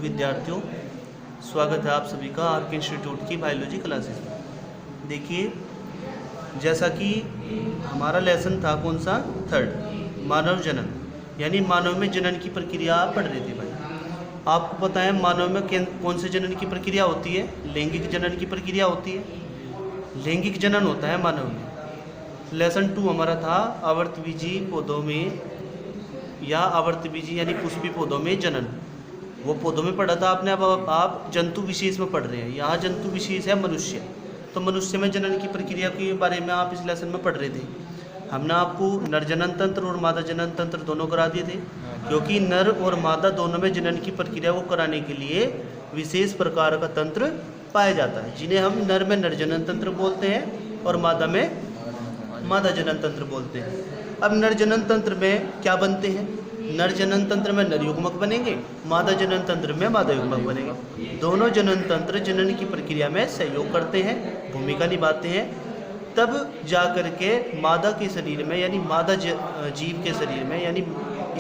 विद्यार्थियों, स्वागत है आप सभी का आर के इंस्टीट्यूट की बायोलॉजी क्लासेस में। देखिए, जैसा कि हमारा लेसन था कौन सा, थर्ड, मानव जनन, यानी मानव में जनन की प्रक्रिया आप पढ़ रहे थे भाई। आपको पता है मानव में कौन से जनन की प्रक्रिया होती है? लैंगिक जनन की प्रक्रिया होती है। लैंगिक जनन होता है मानव में। लेसन 2 हमारा था आवर्तबीजी पौधों में या आवर्तबीजी यानी पुष्पी पौधों में जनन। वो पौधों में पढ़ा था आपने, अब आप जंतु विशेष में पढ़ रहे हैं। यहाँ जंतु विशेष है मनुष्य, तो मनुष्य में जनन की प्रक्रिया के बारे में आप इस लेसन में पढ़ रहे थे। हमने आपको नर जनन तंत्र और मादा जनन तंत्र दोनों करा दिए थे, क्योंकि नर और मादा दोनों में जनन की प्रक्रिया को कराने के लिए विशेष प्रकार का तंत्र पाया जाता है, जिन्हें हम नर में नर जनन तंत्र बोलते हैं और मादा में मादा जनन तंत्र बोलते हैं। अब नर जनन तंत्र में क्या बनते हैं? नर जनन तंत्र में नर युग्मक बनेंगे, मादा जनन तंत्र में मादा युग्मक बनेंगे। दोनों जनन तंत्र जनन की प्रक्रिया में सहयोग करते हैं, भूमिका निभाते हैं। तब जा कर के मादा के शरीर में यानी मादा जीव के शरीर में यानी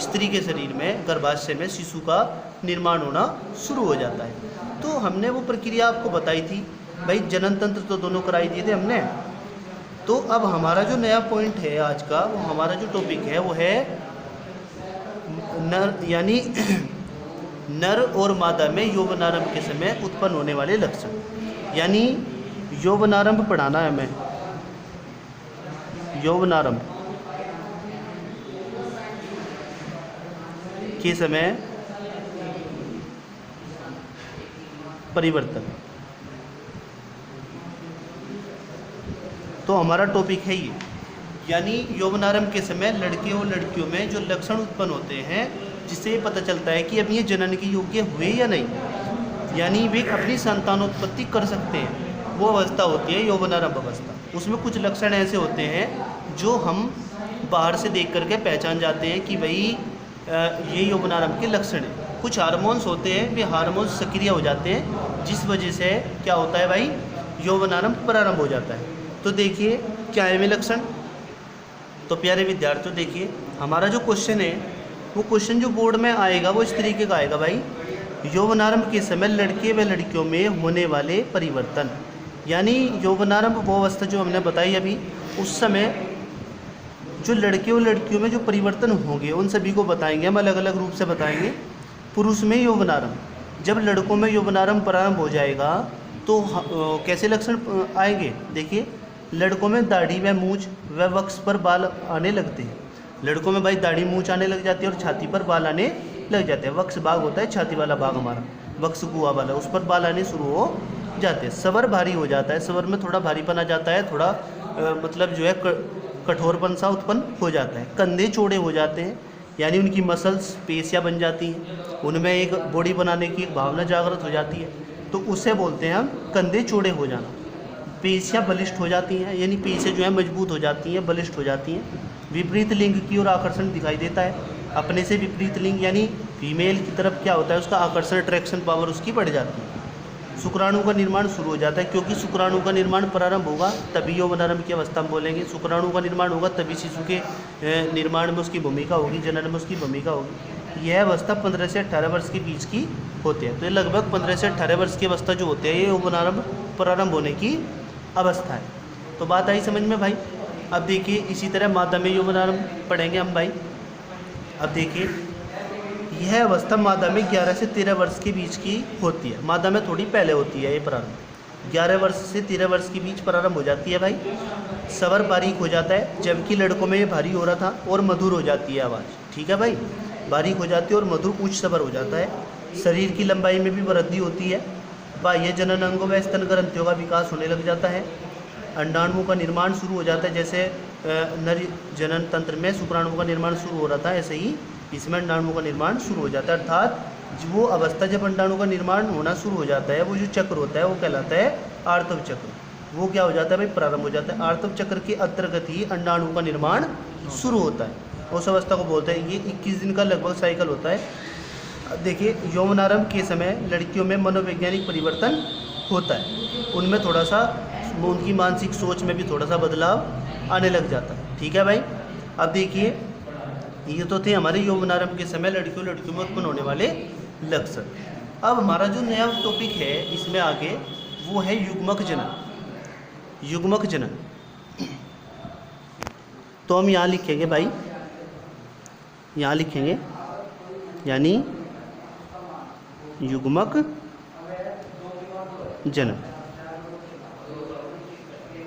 स्त्री के शरीर में गर्भाशय में शिशु का निर्माण होना शुरू हो जाता है। तो हमने वो प्रक्रिया आपको बताई थी भाई। जनन तंत्र तो दोनों कराई दिए थे हमने। तो अब हमारा जो नया पॉइंट है आज का, वो हमारा जो टॉपिक है वो है नर यानी नर और मादा में यौवनारंभ के समय उत्पन्न होने वाले लक्षण, यानी यौवनारंभ पढ़ाना है हमें। यौवनारंभ के समय परिवर्तन, तो हमारा टॉपिक है ये। यानी यौवनारंभ के समय लड़के और लड़कियों में जो लक्षण उत्पन्न होते हैं, जिससे पता चलता है कि अब ये जनन के योग्य हुए या नहीं, यानी वे अपनी संतानोत्पत्ति कर सकते हैं, वो अवस्था होती है यौवनारंभ अवस्था। उसमें कुछ लक्षण ऐसे होते हैं जो हम बाहर से देख करके पहचान जाते हैं कि भाई ये यौवनारंभ के लक्षण हैं। कुछ हार्मोन्स होते हैं, वे हार्मोन्स सक्रिय हो जाते हैं, जिस वजह से क्या होता है भाई, यौवनारंभ प्रारंभ हो जाता है। तो देखिए क्या है वे लक्षण। तो प्यारे विद्यार्थियों, देखिए हमारा जो क्वेश्चन है, वो क्वेश्चन जो बोर्ड में आएगा वो इस तरीके का आएगा भाई। यौवनारंभ के समय लड़के व लड़कियों में होने वाले परिवर्तन, यानी यौवनारंभ वो अवस्था जो हमने बताई अभी, उस समय जो लड़के और लड़कियों में जो परिवर्तन होंगे उन सभी को बताएंगे हम, अलग अलग रूप से बताएंगे। पुरुष में यौवनारंभ, जब लड़कों में यौवनारंभ प्रारंभ हो जाएगा तो कैसे लक्षण आएंगे? देखिए, लड़कों में दाढ़ी व मूंछ व वक्ष पर बाल आने लगते हैं। लड़कों में भाई दाढ़ी मूंछ आने लग जाती है और छाती पर बाल आने लग जाते हैं। वक्ष भाग होता है छाती वाला भाग हमारा, वक्ष गुहा वाला, उस पर बाल आने शुरू हो जाते हैं। सवर भारी हो जाता है, सवर में थोड़ा भारीपन आ जाता है, थोड़ा मतलब जो है कठोरपन सा उत्पन्न हो जाता है। कंधे चौड़े हो जाते हैं, यानी उनकी मसल्स पेशियाँ बन जाती हैं, उनमें एक बॉडी बनाने की एक भावना जागृत हो जाती है, तो उसे बोलते हैं हम कंधे चौड़े हो जाना। पेशियाँ बलिष्ठ हो जाती हैं, यानी पेशियाँ जो है मजबूत हो जाती हैं, बलिष्ठ हो जाती हैं। विपरीत लिंग की ओर आकर्षण दिखाई देता है, अपने से विपरीत लिंग यानी फीमेल की तरफ क्या होता है, उसका आकर्षण, अट्रैक्शन पावर उसकी बढ़ जाती है। शुक्राणु का निर्माण शुरू हो जाता है, क्योंकि शुक्राणु का निर्माण प्रारंभ होगा तभी यौवनारंभ की अवस्था में बोलेंगे। शुक्राणु का निर्माण होगा तभी शिशु के निर्माण में उसकी भूमिका होगी, जनन में उसकी भूमिका होगी। यह अवस्था 15 से 18 वर्ष के बीच की होती है। तो ये लगभग 15 से 18 वर्ष की अवस्था जो होती है, ये यौवनारंभ प्रारंभ होने की अवस्था है। तो बात आई समझ में भाई। अब देखिए इसी तरह मादा में यौवनारंभ पढ़ेंगे हम भाई। अब देखिए यह अवस्था मादा में 11 से 13 वर्ष के बीच की होती है। मादा में थोड़ी पहले होती है ये प्रारंभ, 11 वर्ष से 13 वर्ष के बीच प्रारंभ हो जाती है भाई। स्वर बारीक हो जाता है, जबकि लड़कों में ये भारी हो रहा था, और मधुर हो जाती है आवाज़। ठीक है भाई, बारीक हो जाती है और मधुर उच्च स्वर हो जाता है। शरीर की लंबाई में भी वृद्धि होती है। बाह्य जनन अंगों व स्तन ग्रंथियों का विकास होने लग जाता है। अंडाणुओं का निर्माण शुरू हो जाता है, जैसे नर जनन तंत्र में शुक्राणुओं का निर्माण शुरू हो रहा था, ऐसे ही इसमें अंडाणुओं का निर्माण शुरू हो जाता है। अर्थात वो अवस्था जब अंडाणु का निर्माण होना शुरू हो जाता है, वो जो चक्र होता है वो कहलाता है आर्तव चक्र। वो क्या हो जाता है भाई, प्रारंभ हो जाता है। आर्तव चक्र के अंतर्गत ही अंडाणु का निर्माण शुरू होता है, उस अवस्था को बोलते हैं। ये 21 दिन का लगभग साइकिल होता है। देखिए यौवनारंभ के समय लड़कियों में मनोवैज्ञानिक परिवर्तन होता है, उनमें थोड़ा सा उनकी मानसिक सोच में भी थोड़ा सा बदलाव आने लग जाता है। ठीक है भाई। अब देखिए ये तो थे हमारे यौवनारंभ के समय लड़कियों में उत्पन्न होने वाले लक्षण। अब हमारा जो नया टॉपिक है इसमें आगे वो है युग्मक जनन। युग्मक जनन तो हम यहाँ लिखेंगे भाई, यहाँ लिखेंगे यानी युग्मक जनन।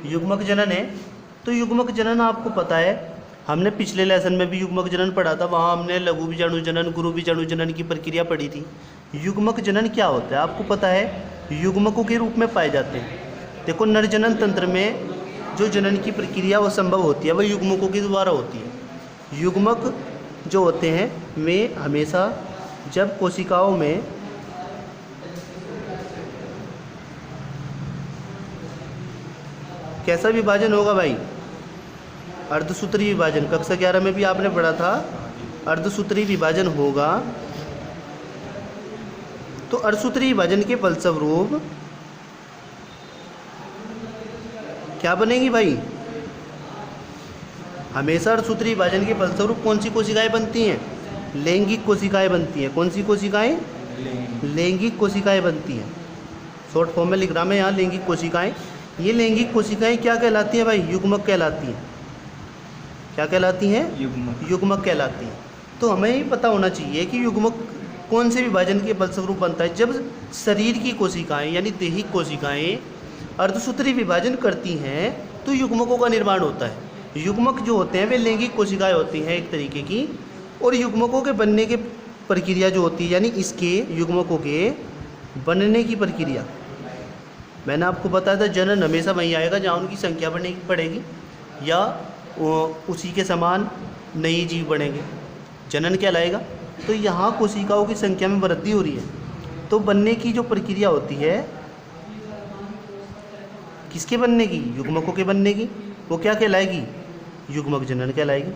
युग्मक जनन है तो युग्मक जनन आपको पता है, हमने पिछले लेसन में भी युग्मक जनन पढ़ा था, वहाँ हमने लघु बीजाणु जनन, गुरु बीजाणु जनन की प्रक्रिया पढ़ी थी। युग्मक जनन क्या होता है आपको पता है, युग्मकों के रूप में पाए जाते हैं। देखो नर जनन तंत्र में जो जनन की प्रक्रिया वो संभव होती है वह युग्मकों के द्वारा होती है। युग्मक जो होते हैं वे हमेशा जब कोशिकाओं में कैसा विभाजन होगा भाई, अर्धसूत्री विभाजन, कक्षा 11 में भी आपने पढ़ा था अर्धसूत्री विभाजन होगा। तो अर्धसूत्री विभाजन के फलस्वरूप क्या बनेगी भाई, हमेशा अर्धसूत्री विभाजन के फलस्वरूप कौन सी कोशिकाएं बनती हैं, लैंगिक कोशिकाएं बनती हैं। कौन सी कोशिकाएं, लैंगिक कोशिकाएं बनती हैं। शॉर्ट फॉर्म में लिख रहा मैं यहाँ लैंगिक कोशिकाएं। ये लैंगिक कोशिकाएं क्या कहलाती हैं भाई, युग्मक कहलाती हैं। क्या कहलाती हैं, युग्मक कहलाती हैं। तो हमें ही पता होना चाहिए कि युग्मक कौन से विभाजन के फलस्वरूप बनता है, जब शरीर की कोशिकाएं यानी दैहिक कोशिकाएं अर्धसूत्री विभाजन करती हैं तो युग्मकों का निर्माण होता है। युग्मक जो होते हैं वे लैंगिक कोशिकाएं होती हैं एक तरीके की, और युग्मकों के बनने के प्रक्रिया जो होती है यानी इसके युग्मकों के बनने की प्रक्रिया, मैंने आपको बताया था जनन हमेशा वहीं आएगा जहाँ उनकी संख्या बढ़ेगी या उसी के समान नई जीव बढ़ेंगे, जनन कहलाएगा। तो यहाँ कोशिकाओं की संख्या में वृद्धि हो रही है, तो बनने की जो प्रक्रिया होती है किसके बनने की, युग्मकों के बनने की, वो क्या कहलाएगी, युग्मक जनन कहलाएगी।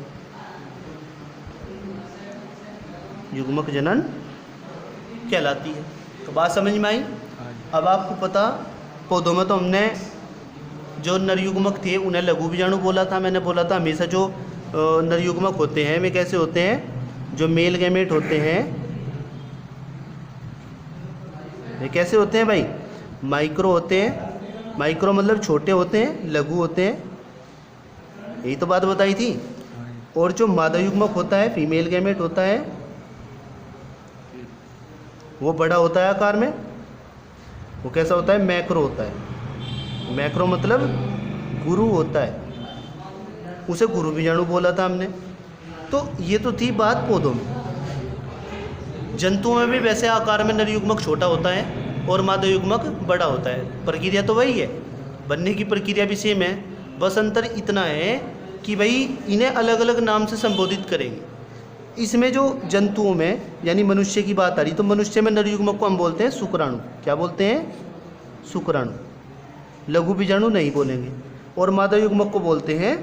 युग्मक जनन कहलाती है। तो बात समझ में आई। अब आपको पता पौधों में तो हमने जो नरयुग्मक थे उन्हें लघु बीजाणु बोला था। मैंने बोला था हमेशा जो नरयुग्मक होते हैं वे कैसे होते हैं, जो मेल गैमेट होते हैं वे कैसे होते हैं भाई, माइक्रो होते हैं। माइक्रो मतलब छोटे होते हैं, लघु होते हैं, यही तो बात बताई थी। और जो मादा युग्मक होता है, फीमेल गैमेट होता है, वो बड़ा होता है आकार में, वो कैसा होता है, मैक्रो होता है। मैक्रो मतलब गुरु होता है, उसे गुरु बीजाणु बोला था हमने। तो ये तो थी बात पौधों में। जंतुओं में भी वैसे आकार में नरयुग्मक छोटा होता है और मादा युग्मक बड़ा होता है, प्रक्रिया तो वही है, बनने की प्रक्रिया भी सेम है, बस अंतर इतना है कि भाई इन्हें अलग अलग नाम से संबोधित करेंगे। इसमें जो जंतुओं में यानी मनुष्य की बात आ रही, तो मनुष्य में नरयुग्मक को हम बोलते हैं शुक्राणु। क्या बोलते हैं, शुक्राणु, लघु बीजाणु नहीं बोलेंगे। और मादा युग्मक को बोलते हैं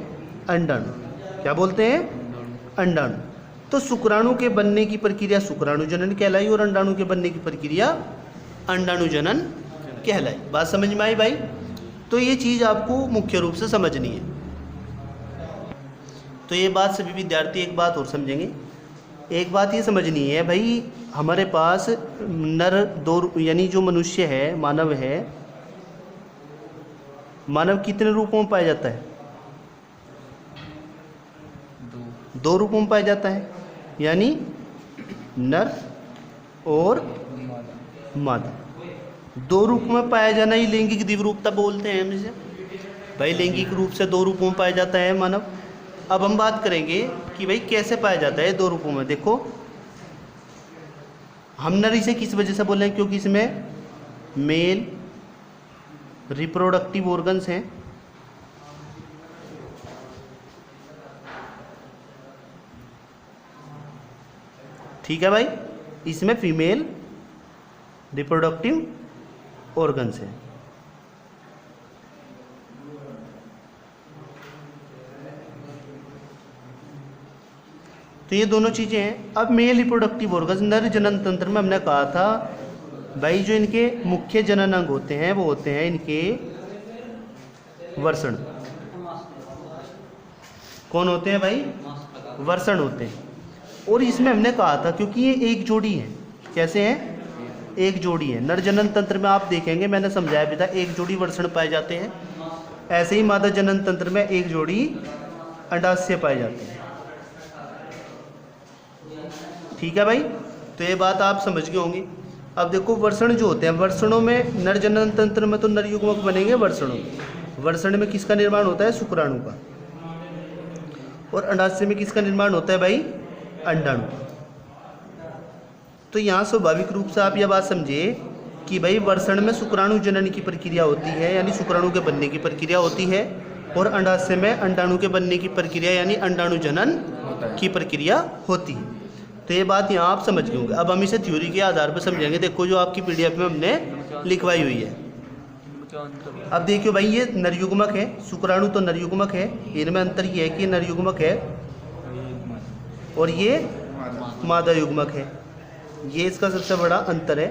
अंडाणु। क्या बोलते हैं, अंडाणु। तो शुक्राणु के बनने की प्रक्रिया शुक्राणु जनन कहलाई और अंडाणु के बनने की प्रक्रिया अंडाणु जनन कहलाई। बात समझ में आई भाई। तो ये चीज़ आपको मुख्य रूप से समझनी है। तो ये बात सभी विद्यार्थी एक बात और समझेंगे। एक बात ये समझनी है भाई, हमारे पास नर दो यानी जो मनुष्य है, मानव है, मानव कितने रूपों में पाया जाता है, दो रूपों में पाया जाता है, यानी नर और मादा। दो रूप में पाया जाना ही लैंगिक द्विरूपता बोलते हैं हम इसे। भाई लैंगिक रूप से दो रूपों में पाया जाता है मानव। अब हम बात करेंगे कि भाई कैसे पाया जाता है दो रूपों में। देखो हम नर इसे किस वजह से बोल रहे हैं, क्योंकि इसमें मेल रिप्रोडक्टिव ऑर्गन्स हैं, ठीक है भाई, इसमें फीमेल रिप्रोडक्टिव ऑर्गन्स हैं। तो ये दोनों चीज़ें हैं। अब मेल रिप्रोडक्टिव ऑर्गन्स, नर जनन तंत्र में हमने कहा था भाई जो इनके मुख्य जनन अंग होते हैं वो होते हैं इनके वर्षण। कौन होते हैं भाई, वर्षण होते हैं। और इसमें हमने कहा था क्योंकि ये एक जोड़ी है, कैसे हैं, एक जोड़ी है। नर जनन तंत्र में आप देखेंगे, मैंने समझाया भी था, एक जोड़ी वृषण पाए जाते हैं। ऐसे ही मादा जनन तंत्र में एक जोड़ी अंडाशय पाए जाते हैं। ठीक है भाई, तो ये बात आप समझ गए होंगे। अब देखो वृषण जो होते हैं, वृषणों में नर जनन तंत्र में तो नर युग्मक बनेंगे वृषणों में। वृषण में किसका निर्माण होता है? शुक्राणु का। और अंडाशय में किसका निर्माण होता है भाई? अंडाणु। तो यहाँ स्वाभाविक रूप से आप यह बात समझिए कि भाई वृषण में शुक्राणु जनन की प्रक्रिया होती है, यानी शुक्राणु के बनने की प्रक्रिया होती है, और अंडाशय में अंडाणु के बनने की प्रक्रिया यानी अंडाणु जनन की प्रक्रिया होती है। तो ये बात यहाँ आप समझ गए होंगे। अब हम इसे थ्योरी के आधार पर समझेंगे। देखो जो आपकी PDF में हमने लिखवाई हुई है। अब देखियो भाई, ये नरयुग्मक है, शुक्राणु तो नरयुग्मक है। इनमें अंतर ये है कि नरयुग्मक है और ये मादा युग्मक है। ये इसका सबसे बड़ा अंतर है,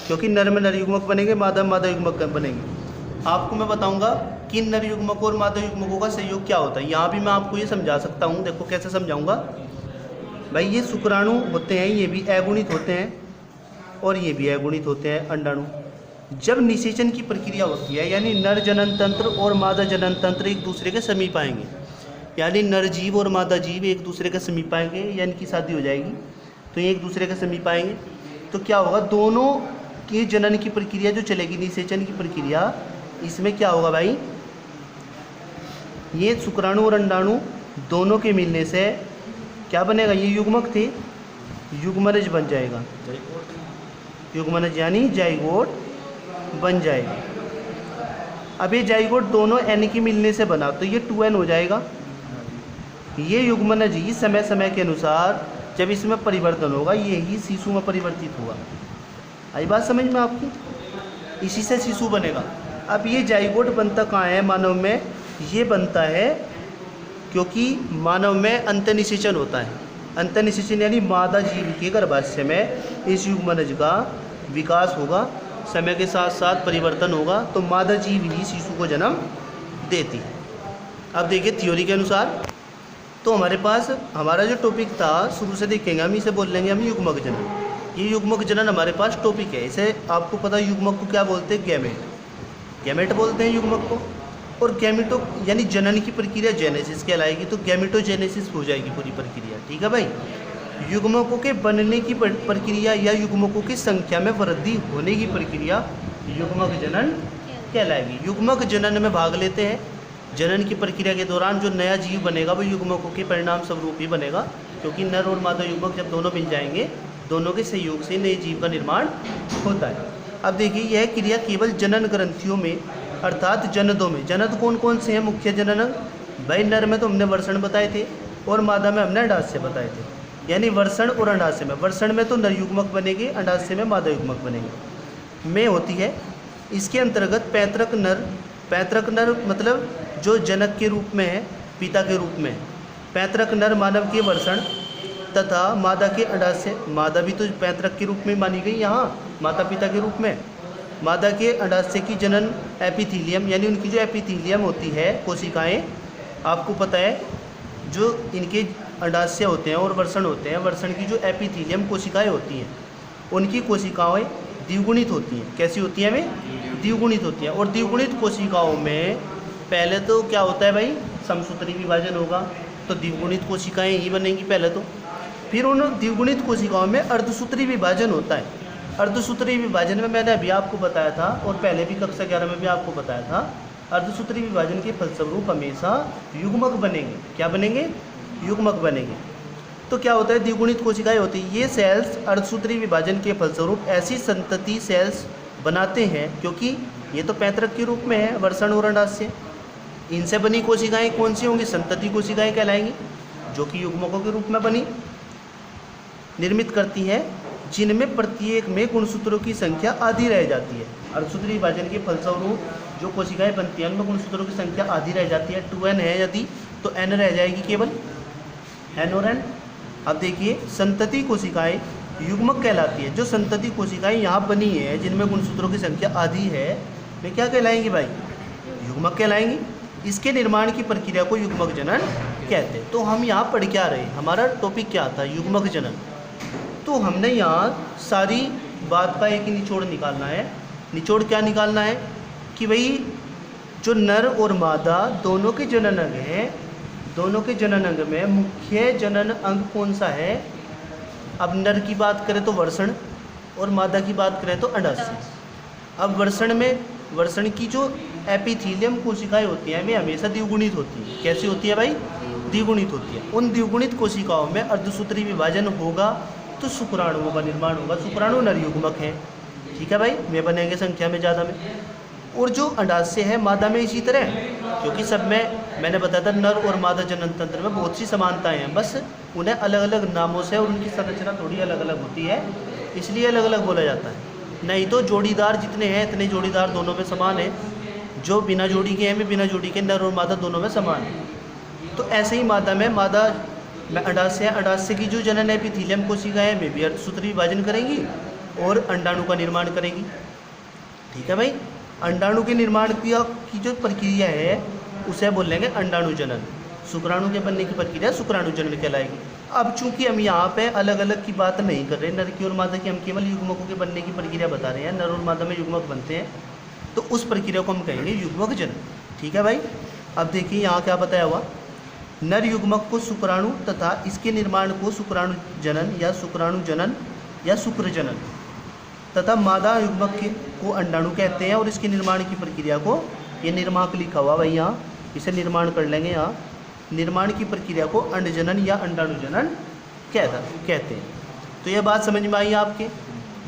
क्योंकि नर में नरयुग्मक बनेंगे, मादा में मादा युग्मक बनेंगे। आपको मैं बताऊंगा कि नरयुग्मक और मादा युग्मकों का संयोग क्या होता है। यहाँ भी मैं आपको ये समझा सकता हूँ। देखो कैसे समझाऊंगा भाई। ये शुक्राणु होते हैं, ये भी अगुणित होते हैं और ये भी अगुणित होते हैं अंडाणु। जब निषेचन की प्रक्रिया होती है, यानी नर जनन तंत्र और मादा जनन तंत्र एक दूसरे के समीप आएंगे, यानी नर जीव और मादा जीव एक दूसरे के समीप आएंगे, यानी कि शादी हो जाएगी तो ये एक दूसरे के समीप आएंगे, तो क्या होगा? दोनों की जनन की प्रक्रिया जो चलेगी, निषेचन की प्रक्रिया, इसमें क्या होगा भाई? ये शुक्राणु और अंडाणु दोनों के मिलने से क्या बनेगा? ये युग्मक थे, युग्मनज बन जाएगा। युग्मनज यानी जाइगोट बन जाएगा। अब ये जाइगोट दोनों N की मिलने से बना, तो ये 2N हो जाएगा। ये युग्मनज ही समय समय के अनुसार जब इसमें परिवर्तन होगा, ये ही शिशु में परिवर्तित होगा। आई बात समझ में आपकी? इसी से शिशु बनेगा। अब ये जाइगोट बनता कहाँ है मानव में? ये बनता है क्योंकि मानव में अंतःनिषेचन होता है। अंतःनिषेचन यानी मादा जीव के गर्भाशय में इस युग्मनज का विकास होगा, समय के साथ साथ परिवर्तन होगा, तो मादा जीव ही शिशु को जन्म देती है। अब देखिए थ्योरी के अनुसार, तो हमारे पास हमारा जो टॉपिक था शुरू से देखेंगे, हम इसे बोल लेंगे हम युग्मक जनन। ये युग्मक जनन हमारे पास टॉपिक है। इसे आपको पता है युग्मक को क्या बोलते हैं? गैमेट। गैमेट बोलते हैं युग्मक को। और गैमेटो यानी जनन की प्रक्रिया जेनेसिस कहलाएगी, तो गैमेटोजेनेसिस हो जाएगी पूरी प्रक्रिया। ठीक है भाई। युग्मकों के बनने की प्रक्रिया या युग्मकों की संख्या में वृद्धि होने की प्रक्रिया युग्मक जनन कहलाएगी। युग्मक जनन में भाग लेते हैं। जनन की प्रक्रिया के दौरान जो नया जीव बनेगा वो युग्मकों के परिणाम स्वरूप ही बनेगा, क्योंकि नर और मादा युग्मक जब दोनों मिल जाएंगे, दोनों के सहयोग से नए जीव का निर्माण होता है। अब देखिए यह क्रिया केवल जनन ग्रंथियों में अर्थात जनदों में। जनद कौन कौन से हैं? मुख्य जनन भाई नर में तो हमने वृषण बताए थे और मादा में हमने अंडाशय बताए थे। यानी वृषण और अंडाशय में, वृषण में तो नर युग्मक बनेंगे, अंडाशय में मादा युग्मक बनेंगे। में होती है इसके अंतर्गत पैतृक नर। पैतृक नर मतलब जो जनक के रूप में है, पिता के रूप में। पैतृक नर मानव के वृषण तथा मादा के अंडाशय। मादा भी तो पैतृक के रूप में मानी गई यहाँ, माता पिता के रूप में। मादा के अंडाशय की जनन एपिथीलियम, यानी उनकी जो एपिथीलियम होती है कोशिकाएं, आपको पता है जो इनके अंडाशय होते हैं और वृषण होते हैं, वृषण की जो एपिथीलियम कोशिकाएं होती हैं, उनकी कोशिकाएं द्विगुणित होती हैं। कैसी होती हैं वे? द्विगुणित होती हैं। और द्विगुणित कोशिकाओं में पहले तो क्या होता है भाई? समसूत्री विभाजन होगा, तो द्विगुणित कोशिकाएं ही बनेंगी पहले तो। फिर उन द्विगुणित कोशिकाओं में अर्धसूत्री विभाजन होता है। अर्धसूत्री विभाजन में मैंने अभी आपको बताया था और पहले भी कक्षा 11 में भी आपको बताया था, अर्धसूत्री विभाजन के फलस्वरूप हमेशा युग्मक बनेंगे। क्या बनेंगे? युग्मक बनेंगे। तो क्या होता है? द्विगुणित कोशिकाएं होती हैं। ये सेल्स अर्धसूत्री विभाजन के फलस्वरूप ऐसी संतति सेल्स बनाते हैं, क्योंकि ये तो पैतृक के रूप में है वृषण और अंडाशय। इनसे बनी कोशिकाएं कौन सी होंगी? संतति कोशिकाएं कहलाएंगी, जो कि युग्मकों के रूप में बनी निर्मित करती है, जिनमें प्रत्येक में गुणसूत्रों की संख्या आधी रह जाती है। अर्धसूत्री विभाजन के फलस्वरूप जो कोशिकाएं बनती हैं उनमें गुणसूत्रों की संख्या आधी रह जाती है। 2n है यदि, तो n रह जाएगी केवल, n और n। अब देखिए संतति कोशिकाएं युग्मक कहलाती है। जो संतति कोशिकाएं यहाँ बनी है जिनमें गुणसूत्रों की संख्या आधी है, वे क्या कहलाएंगी भाई? युग्मक कहलाएंगी। इसके निर्माण की प्रक्रिया को युग्मक जनन कहते हैं। तो हम यहाँ पढ़ क्या रहे? हमारा टॉपिक क्या था? युग्मक जनन। तो हमने यहाँ सारी बात का एक ही निचोड़ निकालना है। निचोड़ क्या निकालना है कि भाई जो नर और मादा दोनों के जनन अंग हैं, दोनों के जनन अंग में मुख्य जनन अंग कौन सा है? अब नर की बात करें तो वर्षण और मादा की बात करें तो अंडाशय। अब वर्षण में, वर्षण की जो एपिथीलियम कोशिकाएं होती हैं वे हमेशा द्विगुणित होती हैं। कैसी होती है भाई? द्विगुणित होती है। उन द्विगुणित कोशिकाओं में अर्धसूत्री विभाजन होगा तो शुक्राणुओं का निर्माण होगा। शुक्राणु नर युग्मक है, ठीक है भाई, वे बनेंगे संख्या में ज़्यादा में। और जो अंडाशय है मादा में इसी तरह, क्योंकि सब में मैंने बताया था नर और मादा जनन तंत्र में बहुत सी समानताएं हैं, बस उन्हें अलग अलग नामों से और उनकी संरचना थोड़ी अलग अलग होती है, इसलिए अलग अलग बोला जाता है। नहीं तो जोड़ीदार जितने हैं इतने जोड़ीदार दोनों में समान है। जो बिना जोड़ी के हैं वे बिना जोड़ी के नर और मादा दोनों में समान है। तो ऐसे ही मादा में, मादा में अंडाशय, अंडाशय की जो जनन एपिथीलियम कोशिकाएं वे भी अर्धसूत्री विभाजन करेंगी और अंडाणु का निर्माण करेंगी, ठीक है भाई। अंडाणु के निर्माण की जो प्रक्रिया है उसे बोलेंगे अंडाणु जनन। शुक्राणु के बनने की प्रक्रिया शुक्राणु जनन कहलाएगी। अब चूंकि हम यहाँ पे अलग अलग की बात नहीं कर रहे, नर की और मादा की, हम केवल युग्मकों के बनने की प्रक्रिया बता रहे हैं। नर और मादा में युग्मक बनते हैं तो उस प्रक्रिया को हम कहेंगे युग्मक जनन, ठीक है भाई। अब देखिए यहाँ क्या बताया हुआ, नर युग्मक को शुक्राणु तथा इसके निर्माण को शुक्राणु जनन या शुक्र जनन तथा मादा युग्मक को अंडाणु कहते हैं। और इसके निर्माण की प्रक्रिया को, ये निर्माक लिखा हुआ भाई यहाँ, इसे निर्माण कर लेंगे यहाँ, निर्माण की प्रक्रिया को अंडजनन या अंडाणु जनन कहते हैं। तो ये बात समझ में आई आपके?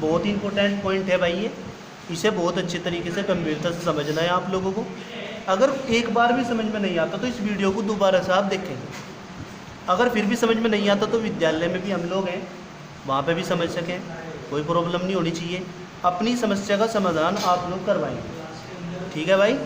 बहुत ही इंपॉर्टेंट पॉइंट है भाई ये, इसे बहुत अच्छे तरीके से गंभीरता से समझना है आप लोगों को। अगर एक बार भी समझ में नहीं आता तो इस वीडियो को दोबारा से आप देखेंगे। अगर फिर भी समझ में नहीं आता तो विद्यालय में भी हम लोग हैं, वहाँ पे भी समझ सकें, कोई प्रॉब्लम नहीं होनी चाहिए। अपनी समस्या का समाधान आप लोग करवाएंगे, ठीक है भाई।